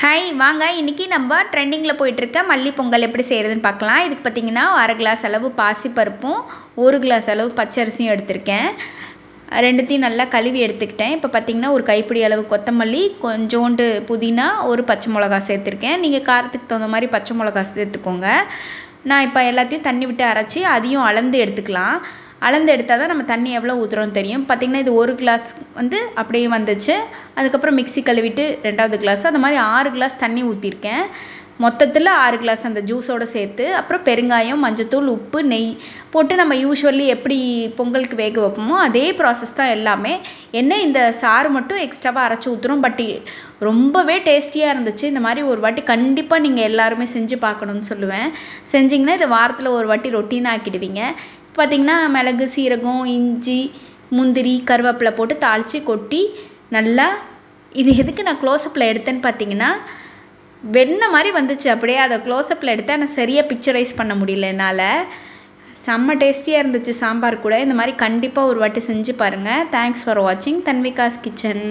Hi வாங்க இன்றைக்கி நம்ம ட்ரெண்டிங்கில் போயிட்டுருக்க மல்லி பொங்கல் எப்படி செய்கிறதுன்னு பார்க்கலாம். இதுக்கு பார்த்திங்கன்னா 1/2 கிளாஸ் அளவு பாசிப்பருப்பும் 1 கிளாஸ் அளவு பச்சரிசியும் எடுத்திருக்கேன். ரெண்டுத்தையும் நல்லா கழுவி எடுத்துக்கிட்டேன். இப்போ பார்த்திங்கன்னா ஒரு கைப்பிடி அளவு கொத்தமல்லி, கொஞ்சோண்டு புதினா, ஒரு பச்சை மிளகா சேர்த்துருக்கேன். நீங்கள் காரத்துக்கு தகுந்த மாதிரி பச்சை மிளகா சேர்த்துக்கோங்க. நான் இப்போ எல்லாத்தையும் தண்ணி விட்டு அரைச்சி அதையும் அளந்து எடுத்துக்கலாம். அளந்து எடுத்தால் தான் நம்ம தண்ணி எவ்வளோ ஊற்றுறோன்னு தெரியும். பார்த்திங்கன்னா இது 1 கிளாஸ் அப்படியே வந்துச்சு. அதுக்கப்புறம் மிக்ஸி கழுவிட்டு 2வது கிளாஸ், அந்த மாதிரி 6 கிளாஸ் தண்ணி ஊற்றிருக்கேன். மொத்தத்தில் 6 கிளாஸ் அந்த ஜூஸோடு சேர்த்து, அப்புறம் பெருங்காயம், மஞ்சத்தூள், உப்பு, நெய் போட்டு நம்ம யூஸ்வலி எப்படி பொங்கலுக்கு வேக வைப்போமோ அதே ப்ராசஸ் தான் எல்லாமே. என்ன இந்த சாறு மட்டும் எக்ஸ்ட்ராவாக அரைச்சி ஊற்றுறோம். பட் ரொம்பவே டேஸ்டியாக இருந்துச்சு. இந்த மாதிரி ஒரு வாட்டி கண்டிப்பாக நீங்கள் எல்லாருமே செஞ்சு பார்க்கணுன்னு சொல்லுவேன். செஞ்சிங்கன்னா இதை வாரத்தில் ஒரு வாட்டி ரொட்டீனாக ஆக்கிடுவீங்க. பார்த்திங்கன்னா மிளகு, சீரகம், இஞ்சி, முந்திரி, கருவேப்பிலை போட்டு தாளித்து கொட்டி நல்லா, இது எதுக்கு நான் க்ளோஸ்அப்பில் எடுத்தேன்னு பார்த்தீங்கன்னா வெண்ணெய் மாதிரி வந்துச்சு. அப்படியே அதை க்ளோஸ்அப்பில் எடுத்தேன். ஆனால் சரியாக பிக்சரைஸ் பண்ண முடியல என்னால். செம்ம டேஸ்டியாக இருந்துச்சு சாம்பார் கூட. இந்த மாதிரி கண்டிப்பாக ஒரு வாட்டி செஞ்சு பாருங்கள். தேங்க்ஸ் ஃபார் வாட்சிங் தன்விகாஸ் கிச்சன்.